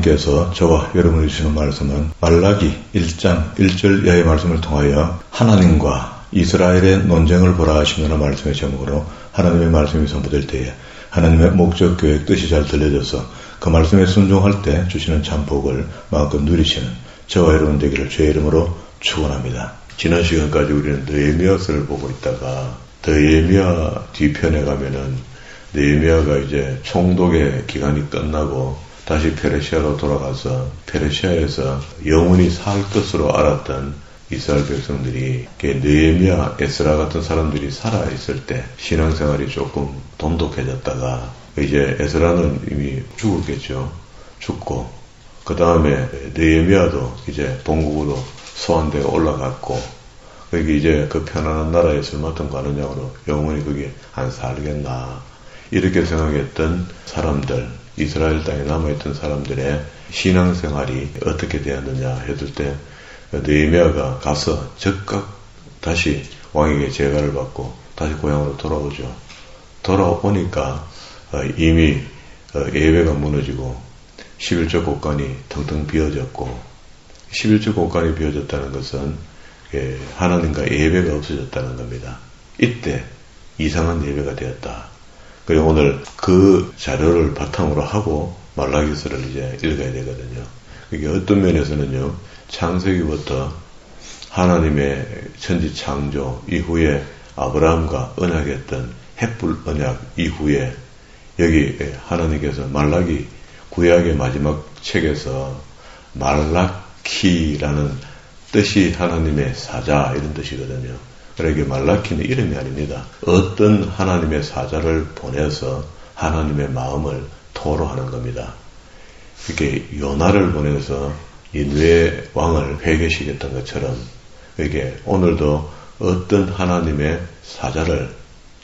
하나님께서 저와 여러분이 주시는 말씀은 말라기 1장 1절 이하의 말씀을 통하여 하나님과 이스라엘의 논쟁을 보라 하시는 말씀의 제목으로 하나님의 말씀이 선포될 때에 하나님의 목적, 계획, 뜻이 잘 들려져서 그 말씀에 순종할 때 주시는 참 복을 마음껏 누리시는 저와 여러분 되기를 주의 이름으로 축원합니다. 지난 시간까지 우리는 느헤미야서를 보고 있다가 느헤미야 뒤편에 가면은 느헤미야가 이제 총독의 기간이 끝나고 다시 페르시아로 돌아가서 페르시아에서 영원히 살 것으로 알았던 이스라엘 백성들이 느헤미야, 에스라 같은 사람들이 살아있을 때 신앙생활이 조금 돈독해졌다가 이제 에스라는 이미 죽었겠죠. 죽고 그 다음에 느헤미야도 이제 본국으로 소환되어 올라갔고 거기 이제 그 편안한 나라에 쓸모없던 관원장으로 영원히 거기 안 살겠나 이렇게 생각했던 사람들, 이스라엘 땅에 남아있던 사람들의 신앙생활이 어떻게 되었느냐 했을 때 느헤미야가 가서 즉각 다시 왕에게 제가를 받고 다시 고향으로 돌아오죠. 돌아오니까 이미 예배가 무너지고 11조 곳간이 텅텅 비어졌고 11조 곳간이 비어졌다는 것은 하나님과 예배가 없어졌다는 겁니다. 이때 이상한 예배가 되었다. 그리고 오늘 그 자료를 바탕으로 하고 말라기서를 이제 읽어야 되거든요. 이게 어떤 면에서는요, 창세기부터 하나님의 천지 창조 이후에 아브라함과 언약했던 햇불 언약 이후에 여기 하나님께서 말라기 구약의 마지막 책에서 말라키라는 뜻이 하나님의 사자 이런 뜻이거든요. 그러니까 말라키는 이름이 아닙니다. 어떤 하나님의 사자를 보내서 하나님의 마음을 토로하는 겁니다. 이렇게 요나를 보내서 니느웨 왕을 회개시켰던 것처럼 이게 오늘도 어떤 하나님의 사자를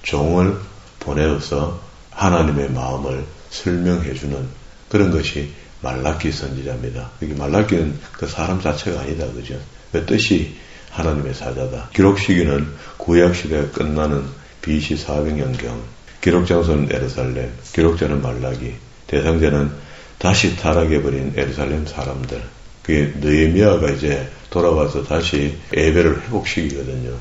종을 보내서 하나님의 마음을 설명해주는 그런 것이 말라키 선지자입니다. 이게 말라키는 그 사람 자체가 아니다, 그죠? 그 뜻이 하나님의 사자다. 기록 시기는 구약 시대가 끝나는 BC 400년경. 기록 장소는 예루살렘, 기록자는 말라기, 대상자는 다시 타락해버린 예루살렘 사람들. 그게 느헤미야가 이제 돌아와서 다시 예배를 회복시키거든요.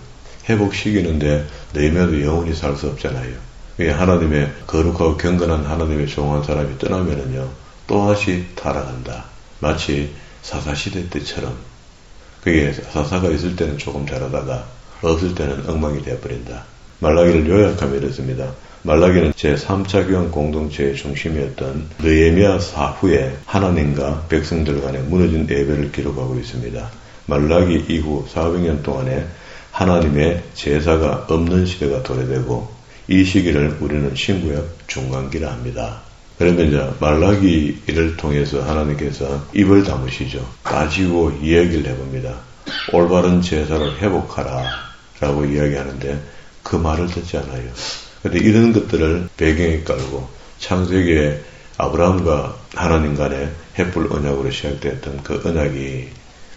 회복시키는데 느헤미야도 영원히 살 수 없잖아요. 그게 하나님의 거룩하고 경건한 하나님의 종한 사람이 떠나면은요, 또다시 타락한다. 마치 사사시대 때처럼. 그게 사사가 있을 때는 조금 잘하다가 없을 때는 엉망이 되어버린다. 말라기를 요약하면 이렇습니다. 말라기는 제3차 교환 공동체의 중심이었던 느헤미야 사후에 하나님과 백성들 간의 무너진 예배를 기록하고 있습니다. 말라기 이후 400년 동안에 하나님의 제사가 없는 시대가 도래되고 이 시기를 우리는 신구약 중간기라 합니다. 그러면 이제 말라기를 통해서 하나님께서 입을 다무시죠. 따지고 이야기를 해봅니다. 올바른 제사를 회복하라 라고 이야기하는데 그 말을 듣지 않아요. 그런데 이런 것들을 배경에 깔고 창세기에 아브라함과 하나님 간의 햇불 언약으로 시작됐던 그 언약이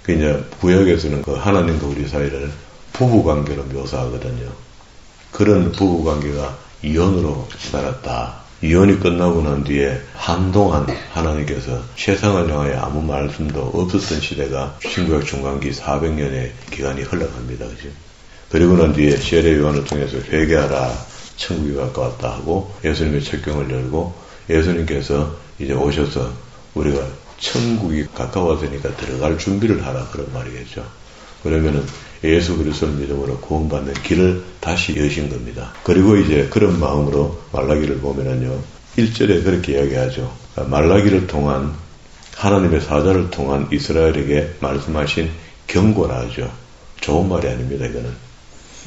그 이제 구약에서는 그 하나님과 우리 사이를 부부관계로 묘사하거든요. 그런 부부관계가 이혼으로 치달았다. 이혼이 끝나고 난 뒤에 한동안 하나님께서 세상을 향하여 아무 말씀도 없었던 시대가 신구약 중간기 400년의 기간이 흘러갑니다. 그죠? 그리고 난 뒤에 세례 요한을 통해서 회개하라, 천국이 가까웠다 하고 예수님의 첩경을 열고 예수님께서 이제 오셔서 우리가 천국이 가까워지니까 들어갈 준비를 하라 그런 말이겠죠. 그러면은 예수 그리스도를 믿음으로 구원받는 길을 다시 여신 겁니다. 그리고 이제 그런 마음으로 말라기를 보면은요, 1절에 그렇게 이야기하죠. 말라기를 통한 하나님의 사자를 통한 이스라엘에게 말씀하신 경고라 하죠. 좋은 말이 아닙니다, 이거는.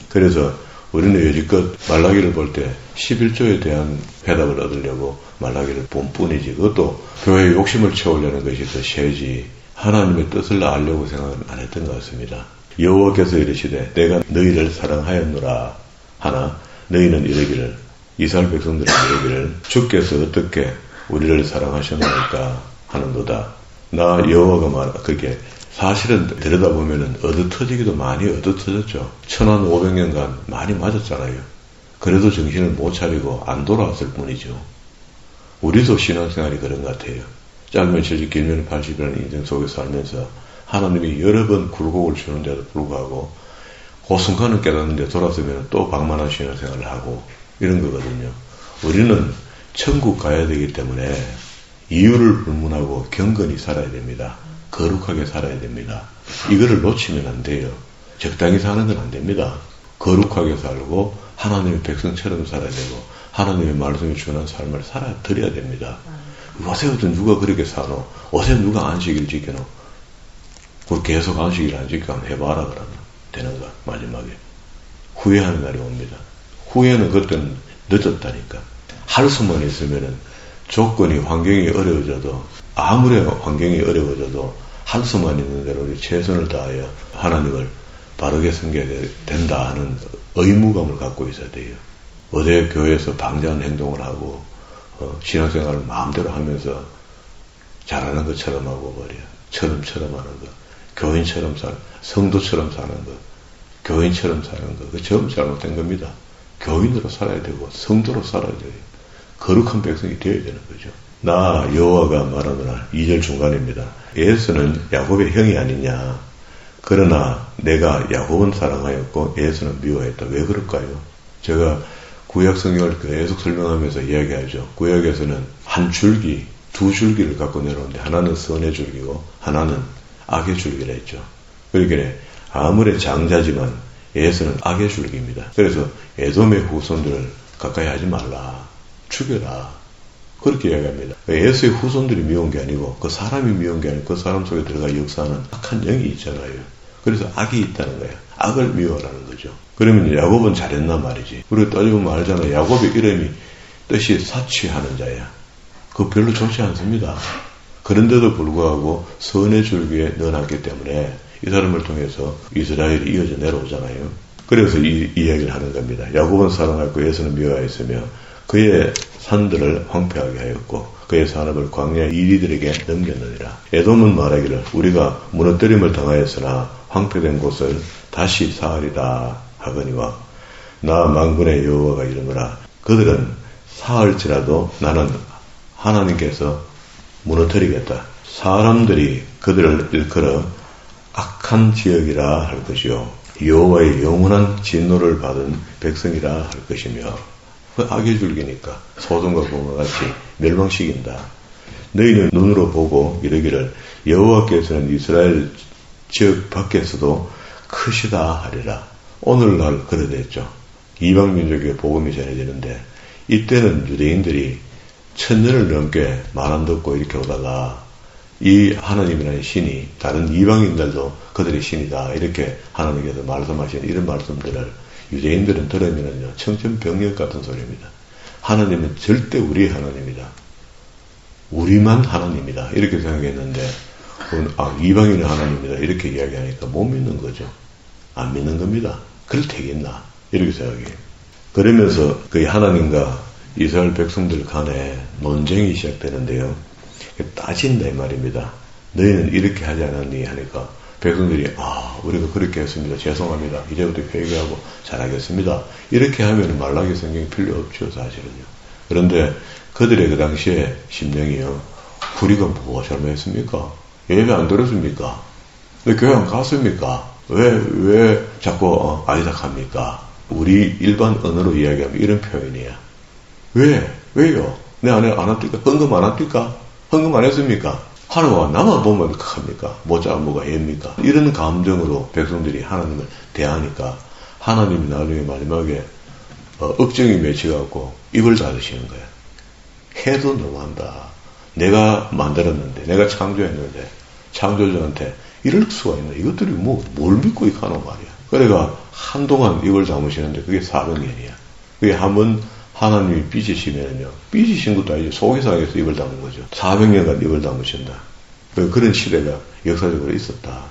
그래서 우리는 여지껏 말라기를 볼 때 11조에 대한 대답을 얻으려고 말라기를 본 뿐이지, 그것도 교회의 욕심을 채우려는 것이 더 세지 하나님의 뜻을 알려고 생각은 안 했던 것 같습니다. 여호와께서 이르시되 내가 너희를 사랑하였노라 하나 너희는 이르기를, 이스라엘 백성들은 이르기를 주께서 어떻게 우리를 사랑하셨나이까 하는도다. 나 여호와가 말하 그게 사실은 들여다보면은 얻어터지기도 많이 얻어터졌죠. 1500년간 많이 맞았잖아요. 그래도 정신을 못 차리고 안 돌아왔을 뿐이죠. 우리도 신앙생활이 그런 것 같아요. 짧으면 70, 길면 80이라는 인생 속에 살면서 하나님이 여러 번 굴곡을 주는데도 불구하고 그 순간은 깨닫는데 돌아서면 또 방만한 신앙생활을 하고 이런 거거든요. 우리는 천국 가야 되기 때문에 이유를 불문하고 경건히 살아야 됩니다. 거룩하게 살아야 됩니다. 이거를 놓치면 안 돼요. 적당히 사는 건 안 됩니다. 거룩하게 살고 하나님의 백성처럼 살아야 되고 하나님의 말씀에 준한 삶을 살아드려야 됩니다. 요새부터 누가 그렇게 사노? 요새 누가 안식일 지켜노? 그걸 계속 안식일 안 지켜 한번 해봐라 그러면 되는가? 마지막에 후회하는 날이 옵니다. 후회는 그때는 늦었다니까. 할 수만 있으면은 조건이 환경이 어려워져도 아무리 환경이 어려워져도 할 수만 있는 대로 우리 최선을 다하여 하나님을 바르게 섬겨야 된다 하는 의무감을 갖고 있어야 돼요. 어제 교회에서 방자한 행동을 하고 신앙생활을 마음대로 하면서 잘하는 것처럼 하고 말이야. 처럼 하는 거. 교인처럼 성도처럼 사는 거. 교인처럼 사는 거. 그 전부 잘못된 겁니다. 교인으로 살아야 되고 성도로 살아야 돼요. 거룩한 백성이 되어야 되는 거죠. 나 여호와가 말하노라. 2절 중간입니다. 에서는 야곱의 형이 아니냐. 그러나 내가 야곱은 사랑하였고 에서는 미워했다. 왜 그럴까요? 제가 구약 성경을 계속 설명하면서 이야기하죠. 구약에서는 한 줄기, 두 줄기를 갖고 내려오는데 하나는 선의 줄기고 하나는 악의 줄기라 했죠. 그러니까 아무리 장자지만 에서는 악의 줄기입니다. 그래서 에돔의 후손들을 가까이 하지 말라. 죽여라. 그렇게 이야기합니다. 에서의 후손들이 미운 게 아니고 그 사람이 미운 게 아니고 그 사람 속에 들어가 역사하는 악한 영이 있잖아요. 그래서 악이 있다는 거예요. 악을 미워라는 거죠. 그러면 야곱은 잘했나 말이지. 우리가 따져보면 알잖아요. 야곱의 이름이 뜻이 사취하는 자야. 그거 별로 좋지 않습니다. 그런데도 불구하고 선의 줄기에 넣어놨기 때문에 이 사람을 통해서 이스라엘이 이어져 내려오잖아요. 그래서 이 이야기를 하는 겁니다. 야곱은 사랑하였고 에서는 미워하였으며 그의 산들을 황폐하게 하였고 그의 산업을 광야 이리들에게 넘겼느니라. 에돔은 말하기를 우리가 무너뜨림을 당하였으나 황폐된 곳을 다시 사하리다 하거니와 나 만군의 여호와가 이르노라. 그들은 사할지라도 나는 하나님께서 무너뜨리겠다. 사람들이 그들을 일컬어 악한 지역이라 할 것이요 여호와의 영원한 진노를 받은 백성이라 할 것이며 그 악의 줄기니까 소돔과 고모와 같이 멸망시킨다. 너희는 눈으로 보고 이르기를 여호와께서는 이스라엘 지역 밖에서도 크시다 하리라. 오늘날 그러됐죠. 이방 민족의 복음이 전해지는데 이때는 유대인들이 1000년을 넘게 말 안 듣고 이렇게 오다가 이 하나님이라는 신이 다른 이방인들도 그들의 신이다 이렇게 하나님께서 말씀하시는 이런 말씀들을 유대인들은 들으면요 청천벽력 같은 소리입니다. 하나님은 절대 우리의 하나님이다. 우리만 하나님이다 이렇게 생각했는데 이방인은 하나님이다 이렇게 이야기하니까 못 믿는 거죠. 안 믿는 겁니다. 그럴 테겠나 이렇게 생각해요. 그러면서 그 하나님과 이스라엘 백성들 간에 논쟁이 시작되는데요. 따진다 이 말입니다. 너희는 이렇게 하지 않았니 하니까 백성들이 우리가 그렇게 했습니다. 죄송합니다. 이제부터 회개하고 잘하겠습니다. 이렇게 하면 말라기 성경이 필요 없죠 사실은요. 그런데 그들의 그 당시에 심령이요. 우리가 뭐가 잘못했습니까? 예배 안 들었습니까? 왜 교회 안 갔습니까? 왜 자꾸 아이작합니까? 우리 일반 언어로 이야기하면 이런 표현이야. 왜요? 내 안에 안 합니까? 헌금 안 합니까? 헌금 안 했습니까? 하나님과 나만 보면 합니까? 뭐가 예입니까? 이런 감정으로 백성들이 하나님을 대하니까 하나님이 나중에 마지막에 억정이 맺혀갖고 입을 닫으시는 거야. 해도 너무한다. 내가 만들었는데 내가 창조했는데 창조주한테 이럴 수가 있나? 이것들이 뭘 믿고 이렇게 하는 말이야. 그래가 한동안 입을 다무시는데 그게 400년이야. 그게 한번 하나님이 삐지시면요. 삐지신 것도 아니죠. 속이상해서 입을 다문 거죠. 400년간 입을 다무신다. 그런 시대가 역사적으로 있었다.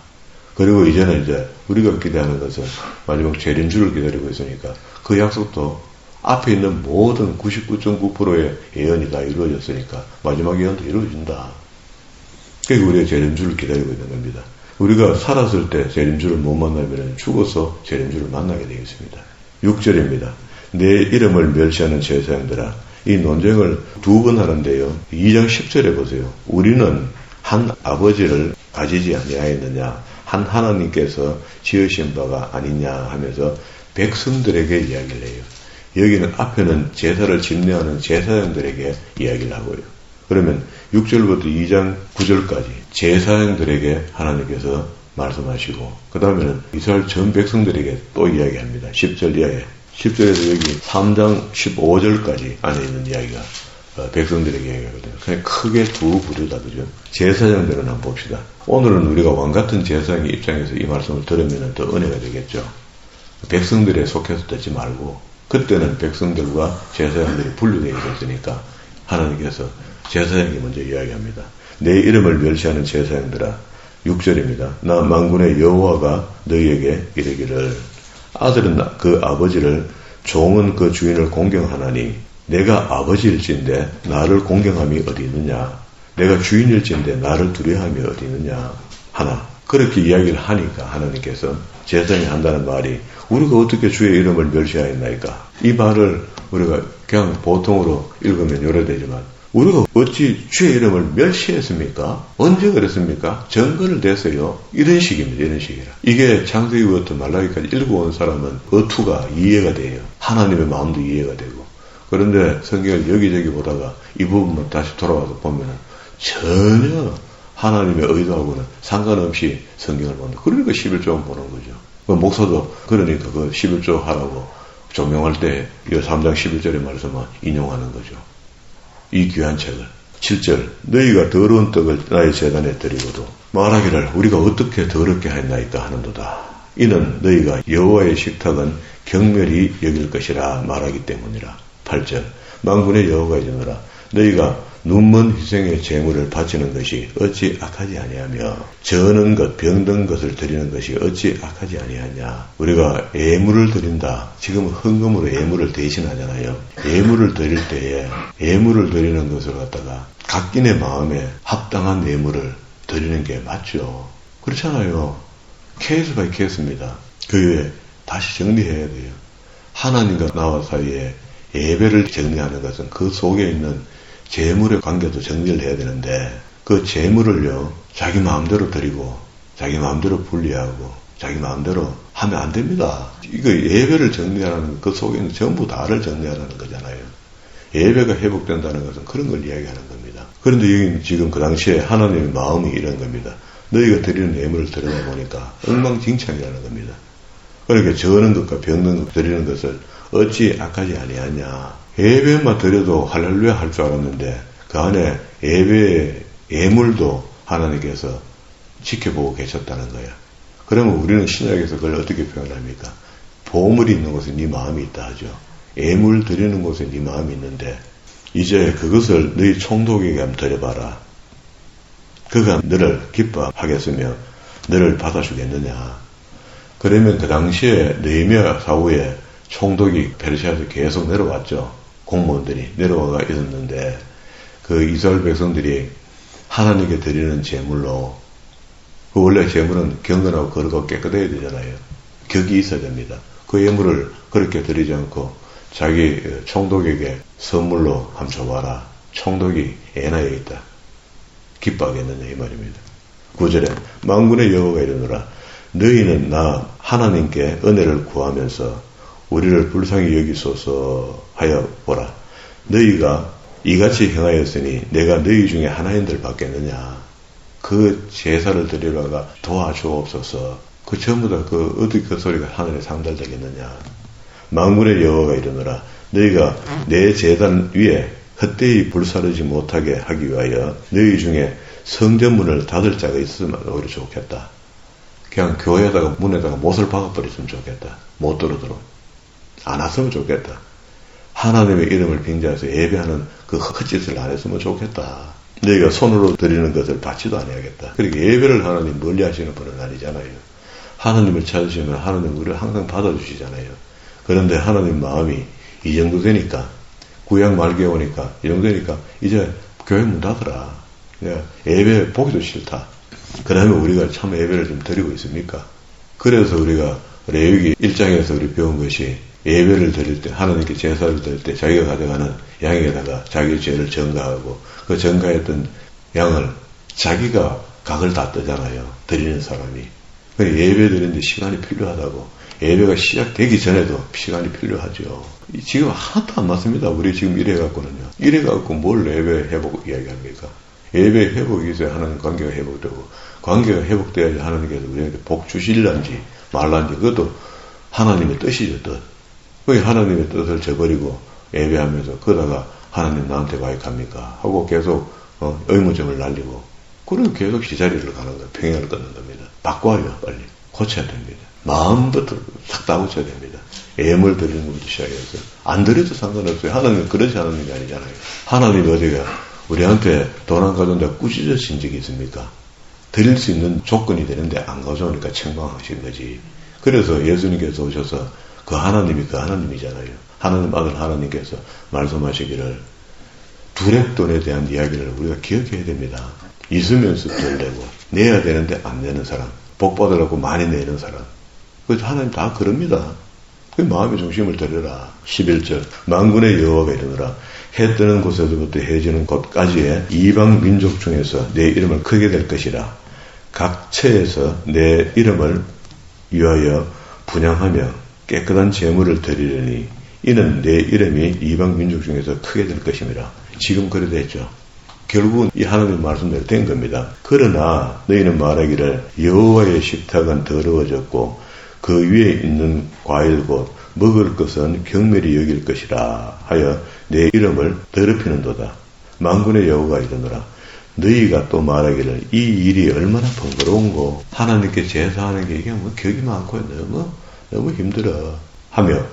그리고 이제는 이제 우리가 기대하는 것은 마지막 재림주를 기다리고 있으니까 그 약속도 앞에 있는 모든 99.9%의 예언이 다 이루어졌으니까 마지막 예언도 이루어진다. 그러니까 우리가 재림주를 기다리고 있는 겁니다. 우리가 살았을 때 재림주를 못 만나면 죽어서 재림주를 만나게 되겠습니다. 6절입니다. 내 이름을 멸시하는 제사장들아 이 논쟁을 두 번 하는데요. 2장 10절에 보세요. 우리는 한 아버지를 가지지 아니하였느냐, 한 하나님께서 지으신 바가 아니냐 하면서 백성들에게 이야기를 해요. 여기는 앞에는 제사를 집례하는 제사장들에게 이야기를 하고요. 그러면 6절부터 2장 9절까지 제사장들에게 하나님께서 말씀하시고, 그 다음에는 이스라엘 전 백성들에게 또 이야기합니다. 10절 이하에. 10절에서 여기 3장 15절까지 안에 있는 이야기가 백성들에게 이야기하거든요. 그냥 크게 두 부류다, 그죠? 제사장들은 한번 봅시다. 오늘은 우리가 왕같은 제사장의 입장에서 이 말씀을 들으면 더 은혜가 되겠죠. 백성들에 속해서 듣지 말고, 그때는 백성들과 제사장들이 분류되어 있었으니까 하나님께서 제사장이 먼저 이야기합니다. 내 이름을 멸시하는 제사장들아, 6절입니다. 나 만군의 여호와가 너희에게 이르기를, 아들은 그 아버지를, 종은 그 주인을 공경하나니 내가 아버지일진데 나를 공경함이 어디 있느냐, 내가 주인일진데 나를 두려워함이 어디 있느냐 하나. 그렇게 이야기를 하니까 하나님께서 제사장이 한다는 말이, 우리가 어떻게 주의 이름을 멸시하였나이까. 이 말을 우리가 그냥 보통으로 읽으면 요래되지만, 우리가 어찌 주의 이름을 멸시했습니까? 언제 그랬습니까? 증거를 대서요. 이런 식입니다. 이런 식이라. 이게 창세기부터 말라기까지 읽어온 사람은 어투가 이해가 돼요. 하나님의 마음도 이해가 되고. 그런데 성경을 여기저기 보다가 이 부분만 다시 돌아와서 보면 전혀 하나님의 의도하고는 상관없이 성경을 본다. 그러니까 11조 보는 거죠. 목사도 그러니까 그 11조 하라고 조명할 때 이 3장 11절의 말씀을 인용하는 거죠. 이 귀한 책을. 7절, 너희가 더러운 떡을 나의 제단에 드리고도 말하기를 우리가 어떻게 더럽게 하였나이까 하는도다. 이는 너희가 여호와의 식탁은 경멸히 여길 것이라 말하기 때문이라. 8절, 만군의 여호와가 이르노라. 너희가 눈먼 희생의 제물을 바치는 것이 어찌 악하지 아니하며 저는 것, 병든 것을 드리는 것이 어찌 악하지 아니하냐. 우리가 예물을 드린다. 지금 헌금으로 예물을 대신하잖아요. 예물을 드릴 때에 예물을 드리는 것을 갖다가 각인의 마음에 합당한 예물을 드리는 게 맞죠. 그렇잖아요. 케이스 바이 케이스입니다. 그 외에 다시 정리해야 돼요. 하나님과 나와 사이에 예배를 정리하는 것은 그 속에 있는 재물의 관계도 정리를 해야 되는데, 그 재물을요, 자기 마음대로 드리고, 자기 마음대로 분리하고, 자기 마음대로 하면 안 됩니다. 이거 예배를 정리하는 그 속에 있는 전부 다를 정리하라는 거잖아요. 예배가 회복된다는 것은 그런 걸 이야기하는 겁니다. 그런데 여기는 지금 그 당시에 하나님의 마음이 이런 겁니다. 너희가 드리는 예물을 들여다보니까 엉망진창이라는 겁니다. 그러니까 저는 것과 병든 것 드리는 것을 어찌 악하지 아니하냐. 예배만 드려도 할렐루야 할 줄 알았는데 그 안에 예배의 예물도 하나님께서 지켜보고 계셨다는 거야. 그러면 우리는 신약에서 그걸 어떻게 표현합니까? 보물이 있는 곳에 네 마음이 있다 하죠. 예물 드리는 곳에 네 마음이 있는데 이제 그것을 너희 총독에게 한번 드려봐라. 그가 너를 기뻐하겠으며 너를 받아주겠느냐. 그러면 그 당시에 느헤미야 사후에 총독이 페르시아에서 계속 내려왔죠. 공무원들이 내려와가 있었는데 그 이스라엘 백성들이 하나님께 드리는 제물로, 그 원래 제물은 경건하고 거룩하고 깨끗해야 되잖아요. 격이 있어야 됩니다. 그 예물을 그렇게 드리지 않고 자기 총독에게 선물로 한번 줘봐라. 총독이 애나에 있다. 기뻐하겠느냐 이 말입니다. 9절에 만군의 여호와가 이르노라. 너희는 나 하나님께 은혜를 구하면서 우리를 불쌍히 여기소서 하여 보라. 너희가 이같이 행하였으니 내가 너희 중에 하나인들 받겠느냐. 그 제사를 드리러가 도와주옵소서. 그 전부 다 어떻게 그 소리가 하늘에 상달되겠느냐. 만군의 여호와가 이르노라. 너희가 내 제단 위에 헛되이 불사르지 못하게 하기 위하여 너희 중에 성전문을 닫을 자가 있으면 오히려 좋겠다. 그냥 교회에다가 문에다가 못을 박아버렸으면 좋겠다. 못 들어도록. 안 왔으면 좋겠다. 하나님의 이름을 빙자해서 예배하는 그 헛짓을 안 했으면 좋겠다. 너희가 손으로 드리는 것을 받지도 아니하겠다. 그러니까 예배를 하나님 멀리 하시는 분은 아니잖아요. 하나님을 찾으시면 하나님 우리를 항상 받아주시잖아요. 그런데 하나님 마음이 이 정도 되니까, 구약 말기에 오니까 이 정도 되니까 이제 교회 문 닫으라. 예배 보기도 싫다. 그러면 우리가 참 예배를 좀 드리고 있습니까? 그래서 우리가 레위기 1장에서 우리 배운 것이 예배를 드릴 때, 하나님께 제사를 드릴 때 자기가 가져가는 양에다가 자기 죄를 전가하고 그 전가했던 양을 자기가 각을 다 뜨잖아요. 드리는 사람이. 예배 드리는데 시간이 필요하다고. 예배가 시작되기 전에도 시간이 필요하죠. 지금 하나도 안 맞습니다. 우리 지금 이래갖고는요. 이래갖고 뭘 예배 회복 이야기합니까? 예배 회복이 있어야 하나님 관계가 회복되고, 관계가 회복돼야지 하나님께서 우리에게 복 주실란지 말란지, 그것도 하나님의 뜻이죠, 뜻. 그게 하나님의 뜻을 저버리고 예배하면서 그러다가 하나님 나한테 가입합니까? 하고 계속 의무점을 날리고, 그리고 계속 시자리를 가는 거예요. 평행을 끊는 겁니다. 바꿔요, 빨리. 고쳐야 됩니다. 마음부터 싹 다 고쳐야 됩니다. 예물 드리는 것부터 시작해서. 안 드려도 상관없어요. 하나님은 그렇지 않은 게 아니잖아요. 하나님 어디가 우리한테 돈 안 가져온다 꾸짖으신 적이 있습니까? 드릴 수 있는 조건이 되는데 안 가져오니까 책망하신 거지. 그래서 예수님께서 오셔서 그 하나님이 그 하나님이잖아요. 하나님 아들 하나님께서 말씀하시기를 두렙돈에 대한 이야기를 우리가 기억해야 됩니다. 있으면서 덜 내고 내야 되는데 안 내는 사람, 복 받으려고 많이 내는 사람, 그래서 하나님 다 그럽니다. 그 마음의 중심을 들여라. 11절 만군의 여호와가 이르노라 해 뜨는 곳에서부터 해 지는 곳까지의 이방 민족 중에서 내 이름을 크게 될 것이라. 각 처에서 내 이름을 위하여 분향하며 깨끗한 제물을 드리려니 이는 내 이름이 이방 민족 중에서 크게 될 것임이라. 지금 그래 됐죠. 결국은 이 하나님의 말씀대로 된 겁니다. 그러나 너희는 말하기를 여호와의 식탁은 더러워졌고 그 위에 있는 과일 곧 먹을 것은 경멸히 여길 것이라 하여 내 이름을 더럽히는도다. 만군의 여호와가 이르노라 너희가 또 말하기를 이 일이 얼마나 번거로운고 하나님께 제사하는 게 이게 뭐 격이 많고 너무 힘들어 하며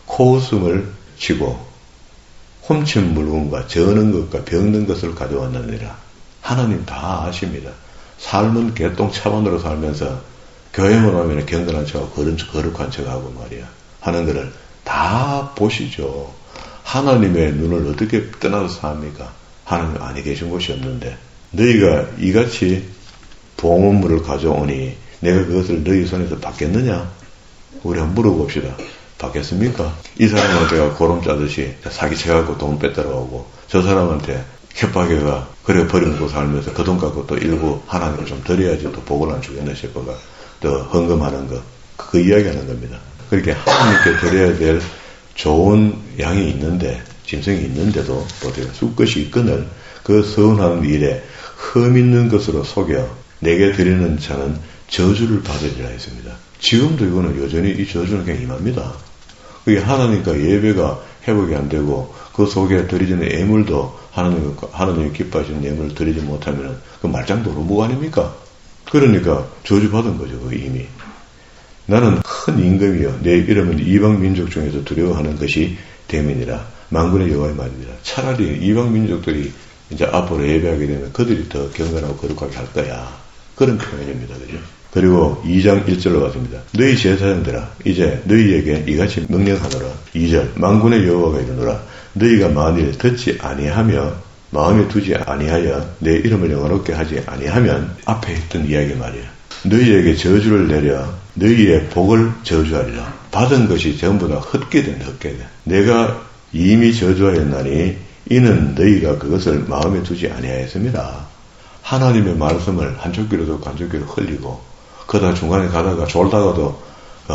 코웃음을 치고 훔친 물건과 저는 것과 병든 것을 가져왔느니라. 하나님 다 아십니다. 삶은 개똥 차반으로 살면서 교회만 오면 경건한 척하고 거룩한 척하고 말이야 하는 것을 다 보시죠. 하나님의 눈을 어떻게 떠나서 삽니까? 하나님 안에 계신 곳이 없는데 너희가 이같이 봉헌물을 가져오니 내가 그것을 너희 손에서 받겠느냐? 우리 한번 물어봅시다. 받겠습니까? 이 사람한테가 고름 짜듯이 사기쳐갖고 돈 뺏더러 오고 저 사람한테 협박해가 그래 버리고 살면서 그 돈 갖고 또 일부 하나님을 좀 드려야지 또 복을 안 주겠네 싶어가 또 헌금하는 거 그 이야기하는 겁니다. 그렇게 하나님께 드려야 될 좋은 양이 있는데 짐승이 있는데도 어떻게 쑥것이 있거늘 그 서운한 일에 흠 있는 것으로 속여 내게 드리는 자는 저주를 받으리라 했습니다. 지금도 이거는 여전히 이 저주는 그냥 임합니다. 그게 하나님과 예배가 회복이 안 되고 그 속에 드리지는 예물도 하나님이 기뻐하시는 예물을 드리지 못하면 그 말짱도루묵 아닙니까? 그러니까 저주받은 거죠. 그 이미. 나는 큰 임금이요 내 이름은 이방 민족 중에서 두려워하는 것이 대민이라. 만군의 여호와의 말입니다. 차라리 이방 민족들이 이제 앞으로 예배하게 되면 그들이 더 경건하고 거룩하게 할 거야. 그런 표현입니다. 그죠? 그리고 2장 1절로 갔습니다. 너희 제사장들아 이제 너희에게 이같이 명령하노라. 2절 만군의 여호와가 이르노라 너희가 만일 듣지 아니하며 마음에 두지 아니하여 내 이름을 영화롭게 하지 아니하면 앞에 했던 이야기 말이야. 너희에게 저주를 내려 너희의 복을 저주하리라. 받은 것이 전부 다 헛되된. 내가 이미 저주하였나니 이는 너희가 그것을 마음에 두지 아니하였음이라. 하나님의 말씀을 한쪽 귀로 듣고 한쪽 귀로 흘리고 그러다 중간에 가다가 졸다가도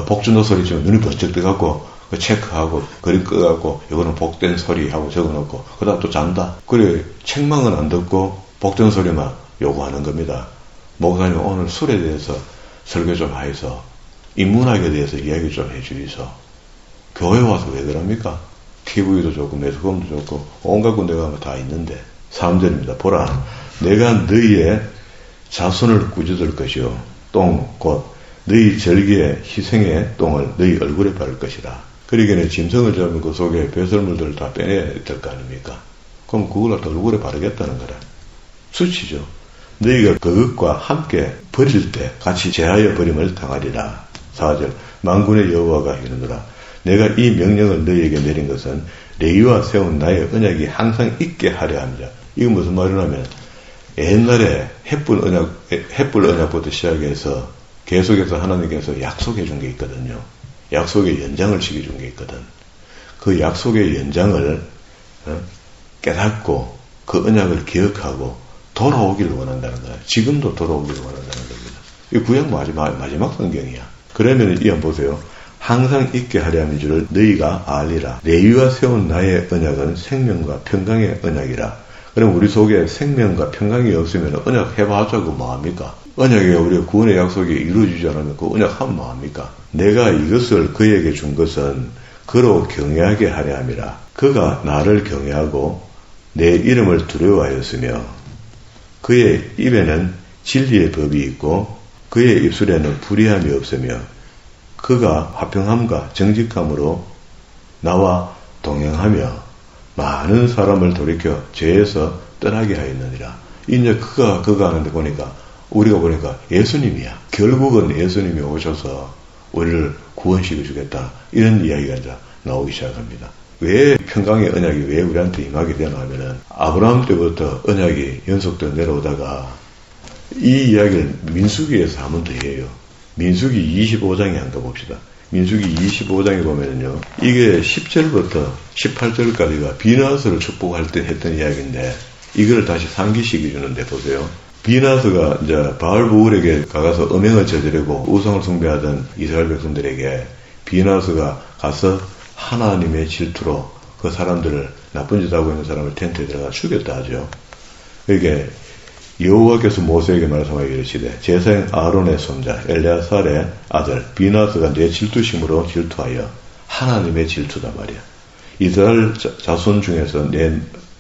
복준호 소리 치면 눈이 번쩍 뜨갖고 체크하고 그림 끄갖고 이거는 복된 소리 하고 적어놓고 그러다 또 잔다. 그래 책망은 안 듣고 복된 소리만 요구하는 겁니다. 목사님 오늘 술에 대해서 설교 좀 하이소. 인문학에 대해서 이야기 좀 해주이소. 교회 와서 왜 그럽니까? TV도 좋고 매스컴도 좋고 온갖 군데 가면 다 있는데 3절입니다. 보라 내가 너희의 자손을 꾸짖을 것이요 똥 곧 너희 절기의 희생의 똥을 너희 얼굴에 바를 것이라. 그러기에는 짐승을 잡으면 그 속에 배설물들을 다 빼내야 될 거 아닙니까? 그럼 그걸 얼굴에 바르겠다는 거라. 수치죠. 너희가 그것과 함께 버릴 때 같이 제하여 버림을 당하리라. 4절 만군의 여호와가 이르노라 내가 이 명령을 너희에게 내린 것은 레위와 세운 나의 언약이 항상 있게 하려 합니다. 이거 무슨 말이냐면 옛날에 햇불 언약부터 시작해서 계속해서 하나님께서 약속해 준 게 있거든요. 약속의 연장을 시켜준 게 있거든. 그 약속의 연장을 깨닫고 그 언약을 기억하고 돌아오기를 원한다는 거야. 지금도 돌아오기를 원한다는 겁니다. 이 구약 마지막 성경이야. 그러면 이 한 보세요. 항상 있게 하려 함인 줄을 너희가 알리라. 레위와 세운 나의 언약은 생명과 평강의 언약이라. 그럼 우리 속에 생명과 평강이 없으면 언약 해봐자고 뭐합니까? 언약에 우리가 구원의 약속이 이루어지지 않으면 그 언약 하면 뭐합니까? 내가 이것을 그에게 준 것은 그로 경외하게 하려 함이라. 그가 나를 경외하고 내 이름을 두려워하였으며 그의 입에는 진리의 법이 있고 그의 입술에는 불의함이 없으며 그가 화평함과 정직함으로 나와 동행하며 많은 사람을 돌이켜 죄에서 떠나게 하였느니라. 이제 그가 하는데 우리가 보니까 예수님이야. 결국은 예수님이 오셔서 우리를 구원시켜 주겠다. 이런 이야기가 이제 나오기 시작합니다. 왜 평강의 언약이 왜 우리한테 임하게 되나 하면은 아브라함 때부터 언약이 연속되어 내려오다가 이 이야기를 민수기에서 한 번 더 해요. 민수기 25장에 한번 봅시다. 민수기 25장에 보면은요, 이게 10절부터 18절까지가 비나스를 축복할 때 했던 이야기인데, 이걸 다시 상기시켜 주는데 보세요. 비나스가 이제 바알부울에게 가서 음행을 저지르고 우상을 숭배하던 이스라엘 백성들에게 비나스가 가서 하나님의 질투로 그 사람들을 나쁜 짓 하고 있는 사람을 텐트에 들어가 죽였다 하죠. 이게 여호와께서 모세에게 말씀하여 이르시되 제사장 아론의 손자 엘레아살의 아들 비나스가 내 질투심으로 질투하여 하나님의 질투다 말이야. 이스라엘 자손 중에서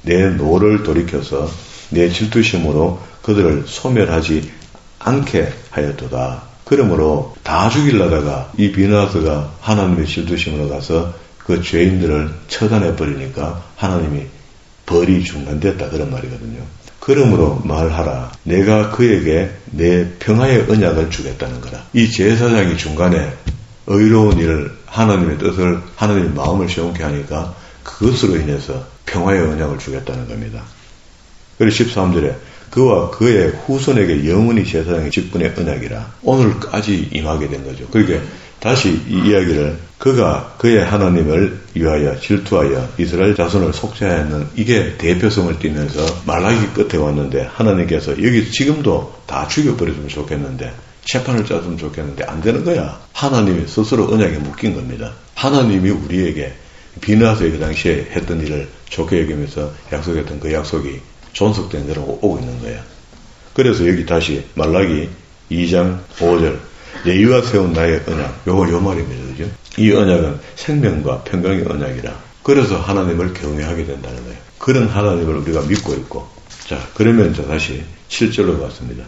내 노를 돌이켜서 내 질투심으로 그들을 소멸하지 않게 하였도다. 그러므로 다 죽이려다가 이 비나스가 하나님의 질투심으로 가서 그 죄인들을 처단해 버리니까 하나님이 벌이 중단됐다 그런 말이거든요. 그러므로 말하라. 내가 그에게 내 평화의 언약을 주겠다는 거라. 이 제사장이 중간에 의로운 일을 하나님의 뜻을 하나님의 마음을 시원케 하니까 그것으로 인해서 평화의 언약을 주겠다는 겁니다. 그리고 13절에 그와 그의 후손에게 영원히 제사장의 직분의 언약이라. 오늘까지 임하게 된 거죠. 그러니까 다시 이 이야기를 그가 그의 하나님을 위하여 질투하여 이스라엘 자손을 속죄하였는 이게 대표성을 띠면서 말라기 끝에 왔는데 하나님께서 여기 지금도 다 죽여버렸으면 좋겠는데 재판을 짰으면 좋겠는데 안 되는 거야. 하나님이 스스로 언약에 묶인 겁니다. 하나님이 우리에게 비나스의 그 당시에 했던 일을 좋게 여기면서 약속했던 그 약속이 존속된 대로 오고 있는 거야. 그래서 여기 다시 말라기 2장 5절 레위와 세운 나의 언약 요 말입니다. 그죠? 이 언약은 생명과 평강의 언약이라. 그래서 하나님을 경외하게 된다는 거예요. 그런 하나님을 우리가 믿고 있고. 자, 그러면 이제 다시 7절로 갔습니다.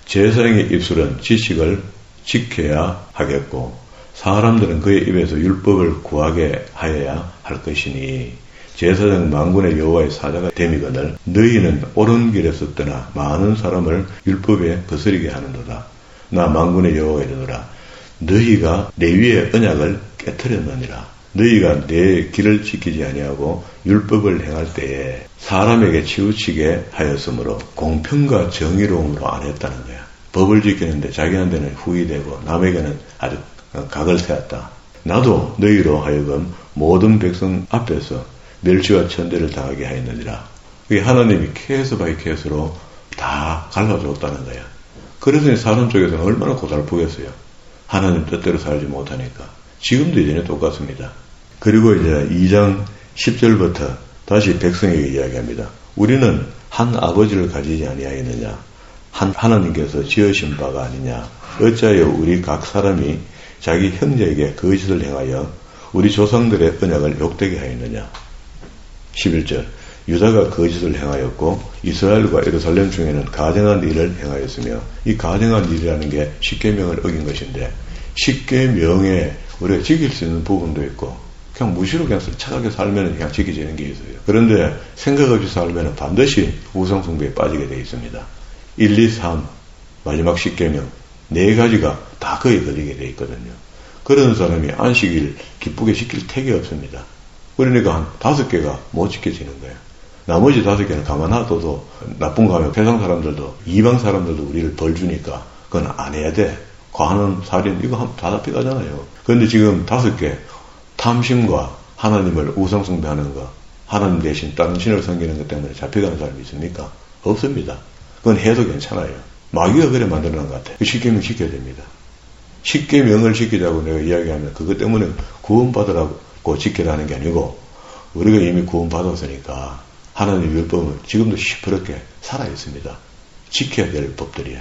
제사장의 입술은 지식을 지켜야 하겠고 사람들은 그의 입에서 율법을 구하게 하여야 할 것이니 제사장 만군의 여호와의 사자가 됨이거늘 너희는 옳은 길에서 떠나 많은 사람을 율법에 거스리게 하는도다. 나 만군의 여호와가 이르노라. 너희가 레위의 언약을 깨트렸느니라. 너희가 내 길을 지키지 아니하고 율법을 행할 때에 사람에게 치우치게 하였으므로 공평과 정의로움으로 안 했다는 거야. 법을 지키는데 자기한테는 후이되고 남에게는 아주 각을 세웠다. 나도 너희로 하여금 모든 백성 앞에서 멸시와 천대를 당하게 하였느니라. 그게 하나님이 케이스 바이 케이스로 다 갈라줬다는 거야. 그래서 사람 쪽에서는 얼마나 고달프겠어요. 하나님 뜻대로 살지 못하니까. 지금도 예전에 똑같습니다. 그리고 이제 2장 10절부터 다시 백성에게 이야기합니다. 우리는 한 아버지를 가지지 아니하였느냐. 한 하나님께서 지으신 바가 아니냐. 어찌하여 우리 각 사람이 자기 형제에게 거짓을 행하여 우리 조상들의 언약을 욕되게 하였느냐. 11절 유다가 거짓을 행하였고 이스라엘과 예루살렘 중에는 가증한 일을 행하였으며 이 가증한 일이라는 게 십계명을 어긴 것인데 십계명에 우리가 지킬 수 있는 부분도 있고 그냥 무시로 그냥 착하게 살면 그냥 지켜지는 게 있어요. 그런데 생각 없이 살면 반드시 우상숭배에 빠지게 되어 있습니다. 1, 2, 3 마지막 십계명 4가지가 다 거의 걸리게 되어 있거든요. 그런 사람이 안식일 기쁘게 지킬 택이 없습니다. 그러니까 한 5개가 못 지켜지는 거예요. 나머지 5개는 가만 놔둬도 나쁜 거 하면 세상 사람들도 이방 사람들도 우리를 벌 주니까 그건 안 해야 돼. 과한 살인, 이거 다 잡혀가잖아요. 그런데 지금 5개, 탐심과 하나님을 우상숭배하는 거, 하나님 대신 다른 신을 섬기는 것 때문에 잡혀가는 사람이 있습니까? 없습니다. 그건 해도 괜찮아요. 마귀가 그래 만들어놓은 것 같아요. 그 십계명 지켜야 됩니다. 십계명을 지키자고 내가 이야기하면 그것 때문에 구원받으라고 지키라는 게 아니고, 우리가 이미 구원받았으니까 하나님의 율법은 지금도 시퍼렇게 살아있습니다. 지켜야 될 법들이에요.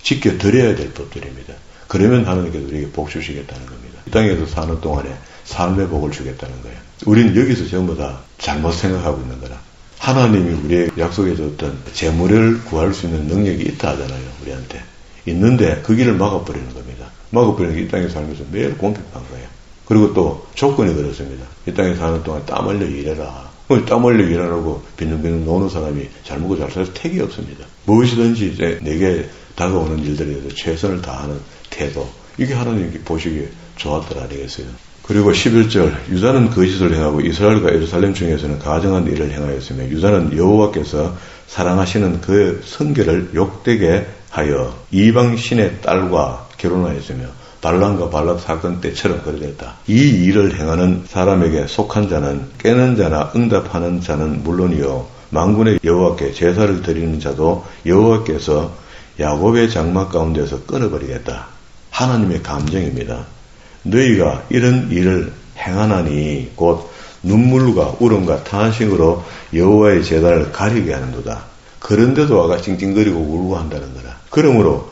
지켜드려야 될 법들입니다. 그러면 하나님께서 우리에게 복 주시겠다는 겁니다. 이 땅에서 사는 동안에 삶의 복을 주겠다는 거예요. 우리는 여기서 전부 다 잘못 생각하고 있는 거라. 하나님이 우리에게 약속해 줬던 재물을 구할 수 있는 능력이 있다 하잖아요. 우리한테. 있는데 그 길을 막아버리는 겁니다. 막아버리는 게 이 땅에 살면서 매일 공핍한 거예요. 그리고 또 조건이 그렇습니다. 이 땅에 사는 동안 땀 흘려 일해라. 땀 흘려 일하라고 빈둥빈둥 노는 사람이 잘 먹고 잘 살아서 택이 없습니다. 무엇이든지 이제 내게 다가오는 일들에 대해서 최선을 다하는 태도, 이게 하나님께 보시기에 좋았더라 아니겠어요. 그리고 11절, 유다는 거짓을 행하고 이스라엘과 예루살렘 중에서는 가증한 일을 행하였으며 유다는 여호와께서 사랑하시는 그 성결을 욕되게 하여 이방 신의 딸과 결혼하였으며 발람과 발락 사건 때처럼 그러했다. 이 일을 행하는 사람에게 속한 자는 깨는 자나 응답하는 자는 물론이요 만군의 여호와께 제사를 드리는 자도 여호와께서 야곱의 장막 가운데서 끊어버리겠다. 하나님의 감정입니다. 너희가 이런 일을 행하나니 곧 눈물과 울음과 탄식으로 여호와의 제단을 가리게 하는도다. 그런데도 와가 찡찡거리고 울고 한다는 거라. 그러므로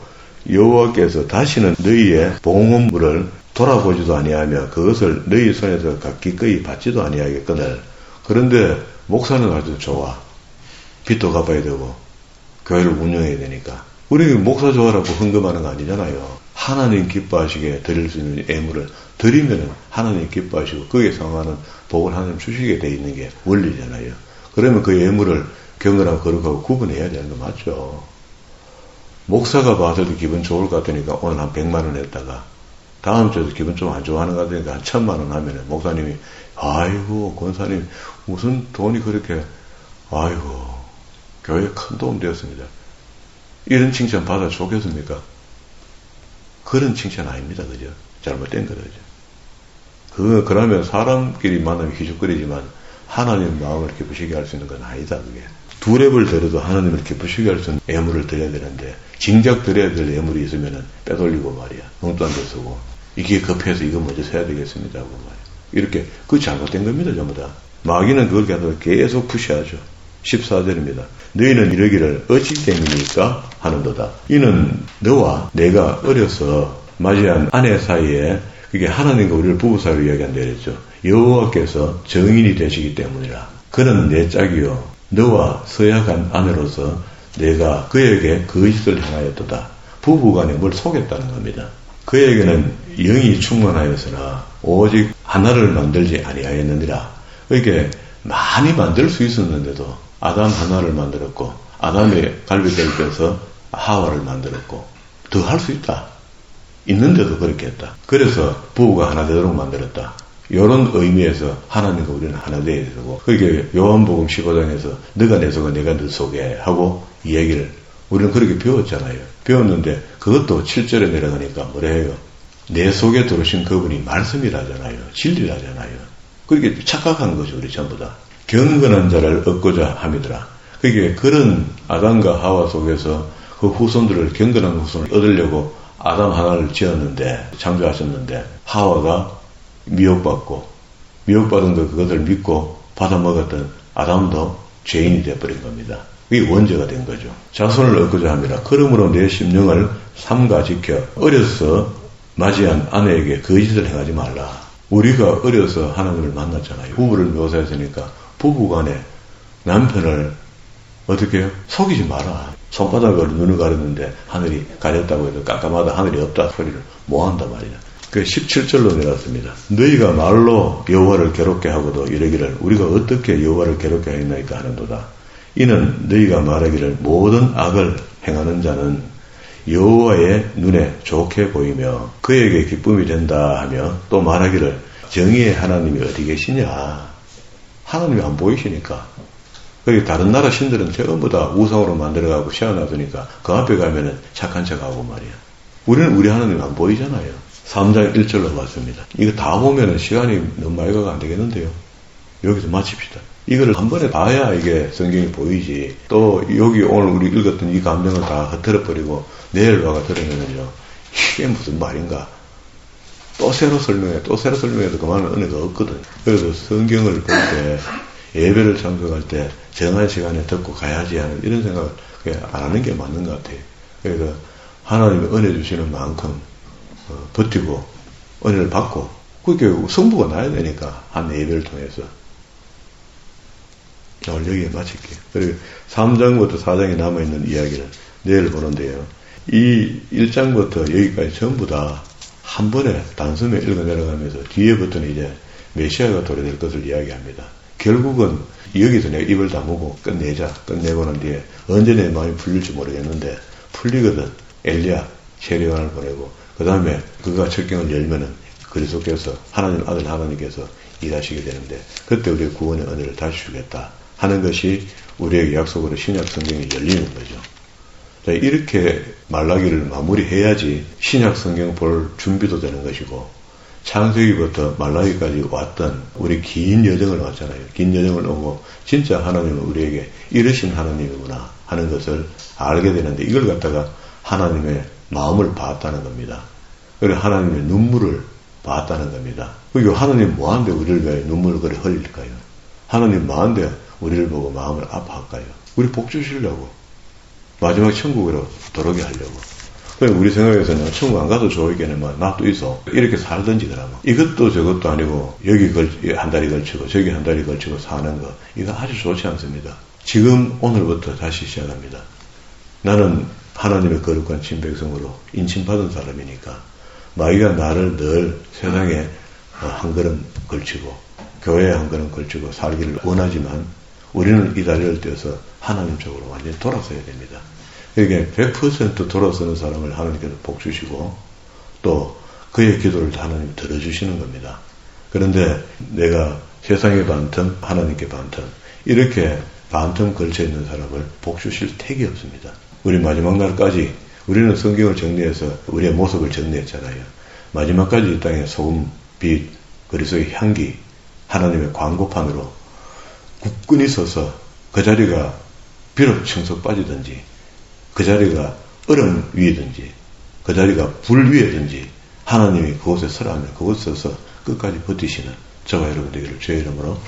여호와께서 다시는 너희의 봉헌물을 돌아보지도 아니하며 그것을 너희 손에서 기꺼이 받지도 아니하겠거늘. 그런데 목사는 아주 좋아. 빚도 갚아야 되고 교회를 운영해야 되니까. 우리 목사 좋아라고 헌금하는 거 아니잖아요. 하나님 기뻐하시게 드릴 수 있는 예물을 드리면 하나님 기뻐하시고 거기에 상하는 복을 하나님 주시게 돼 있는 게 원리잖아요. 그러면 그 예물을 경건하고 거룩하고 구분해야 되는 거 맞죠. 목사가 봐서도 기분 좋을 것 같으니까 오늘 한 100만 원 했다가 다음 주에도 기분 좀 안 좋아하는 것 같으니까 한 1000만 원 하면 목사님이 아이고 권사님 무슨 돈이 그렇게 아이고 교회에 큰 도움 되었습니다. 이런 칭찬 받아 좋겠습니까? 그런 칭찬 아닙니다. 그죠? 잘못된 거죠. 그러면 사람끼리 만나면 희죽거리지만 하나님 마음을 기쁘시게 할 수 있는 건 아니다. 그게. 두 랩을 드려도 하나님을 기쁘시게 할 수 있는 예물을 드려야 되는데 진작 드려야 될 예물이 있으면 빼돌리고 말이야. 엉뚱한 데 쓰고 이게 급해서 이거 먼저 써야 되겠습니다 하고 말이야. 이렇게 그 잘못된 겁니다. 전부 다. 마귀는 그걸 계속 푸시하죠. 14절입니다. 너희는 이러기를 어찌 때문입니까? 하는도다. 이는 너와 내가 어려서 맞이한 아내 사이에 그게 하나님과 우리를 부부 사이로 이야기한다 그랬죠. 여호와께서 정인이 되시기 때문이라. 그는 내 짝이요 너와 서약한 아내로서 내가 그에게 거짓을 행하였도다. 부부간에 뭘 속였다는 겁니다. 그에게는 영이 충만하였으나 오직 하나를 만들지 아니하였느니라. 그러니까 많이 만들 수 있었는데도 아담 하나를 만들었고 아담의 갈비뼈를 빼서 하와를 만들었고 더 할 수 있다. 있는데도 그렇게 했다. 그래서 부부가 하나 되도록 만들었다. 이런 의미에서 하나님과 우리는 하나 되어야 되고 그게 요한복음 15장에서 너가 내 속에 내가 너 속에 하고 이 얘기를 우리는 그렇게 배웠잖아요. 배웠는데 그것도 7절에 내려가니까 뭐라 해요? 내 속에 들어오신 그분이 말씀이라잖아요. 진리라잖아요. 그렇게 착각한 거죠. 우리 전부 다. 경건한 자를 얻고자 함이더라. 그게 그런 아담과 하와 속에서 그 후손들을 경건한 후손을 얻으려고 아담 하나를 지었는데 창조하셨는데 하와가 미혹받은 그것을 믿고 받아먹었던 아담도 죄인이 되어버린 겁니다. 이게 원죄가 된 거죠. 자손을 얻고자 합니다. 그러므로 내 심령을 삼가 지켜 어려서 맞이한 아내에게 거짓을 행하지 말라. 우리가 어려서 하나님을 만났잖아요. 부부를 묘사했으니까 부부간에 남편을 어떻게 해요? 속이지 마라. 손바닥으로 눈을 가렸는데 하늘이 가렸다고 해도 깜깜하다 하늘이 없다 소리를 뭐한단 말이야. 그 17절로 내렸습니다. 너희가 말로 여호와를 괴롭게 하고도 이러기를 우리가 어떻게 여호와를 괴롭게 하였나이까 하는도다. 이는 너희가 말하기를 모든 악을 행하는 자는 여호와의 눈에 좋게 보이며 그에게 기쁨이 된다 하며 또 말하기를 정의의 하나님이 어디 계시냐. 하나님이 안 보이시니까. 그리고 다른 나라 신들은 전부 다 우상으로 만들어가고 세워놔두니까 그 앞에 가면은 착한 척하고 말이야. 우리는 우리 하나님 안 보이잖아요. 3장 1절로 봤습니다. 이거 다 보면은 시간이 너무 많이 가가 안 되겠는데요. 여기서 마칩시다. 이거를 한 번에 봐야 이게 성경이 보이지. 또 여기 오늘 우리 읽었던 이 감정을 다 흩어버리고 내일 와가 들으면요. 이게 무슨 말인가. 또 새로 설명해도 그만한 은혜가 없거든. 그래서 성경을 볼 때 예배를 참석할 때 정한 시간에 듣고 가야지 하는 이런 생각을 안 하는 게 맞는 것 같아요. 그래서 하나님의 은혜 주시는 만큼 버티고 은혜를 받고 그게 성부가 나야 되니까 한 예배를 통해서 오늘 여기에 마칠게요. 그리고 3장부터 4장에 남아있는 이야기를 내일 보는데요. 이 1장부터 여기까지 전부 다 한 번에 단숨에 읽어 내려가면서 뒤에부터는 이제 메시아가 도래될 것을 이야기합니다. 결국은 여기서 내가 입을 다무고 끝내고 난 뒤에 언제 내 마음이 풀릴지 모르겠는데 풀리거든. 엘리야 세례요한을 보내고 그 다음에 그가 철경을 열면은 그리스도께서 하나님 아들 하나님께서 일하시게 되는데 그때 우리의 구원의 은혜를 다시 주겠다 하는 것이 우리에게 약속으로 신약 성경이 열리는 거죠. 자, 이렇게 말라기를 마무리해야지 신약 성경 볼 준비도 되는 것이고 창세기부터 말라기까지 왔던 우리 긴 여정을 왔잖아요. 긴 여정을 오고 진짜 하나님은 우리에게 이르신 하나님이구나 하는 것을 알게 되는데 이걸 갖다가 하나님의 마음을 봤다는 겁니다. 그리고 하나님의 눈물을 봤다는 겁니다. 그리고 하나님 뭐하는데 우리를 왜 눈물을 그리 흘릴까요? 하나님 뭐하는데 우리를 보고 마음을 아파할까요? 우리 복 주시려고. 마지막 천국으로 들어오게 하려고. 우리 생각에서는 천국 안 가도 좋겠네, 나 또 있어. 이렇게 살던지 그러면. 이것도 저것도 아니고, 여기 한 달이 걸치고, 저기 한 달이 걸치고 사는 거, 이거 아주 좋지 않습니다. 지금, 오늘부터 다시 시작합니다. 나는 하나님의 거룩한 친백성으로 인침받은 사람이니까, 마귀가 나를 늘 세상에 한 걸음 걸치고, 교회에 한 걸음 걸치고 살기를 원하지만, 우리는 이 다리를 떼어서 하나님 쪽으로 완전히 돌아서야 됩니다. 그러니까 100% 돌아서는 사람을 하나님께서 복 주시고 또 그의 기도를 하나님 들어주시는 겁니다. 그런데 내가 세상에 반틈 하나님께 반틈 이렇게 반틈 걸쳐있는 사람을 복 주실 택이 없습니다. 우리 마지막 날까지 우리는 성경을 정리해서 우리의 모습을 정리했잖아요. 마지막까지 이 땅에 소금, 빛, 그리스도의 향기 하나님의 광고판으로 굳건히 서서 그 자리가 비록 청석 빠지든지 그 자리가 얼음 위에든지 그 자리가 불 위에든지 하나님이 그곳에 서라면 그곳에 서서 끝까지 버티시는 저와 여러분 되기를 주의 이름으로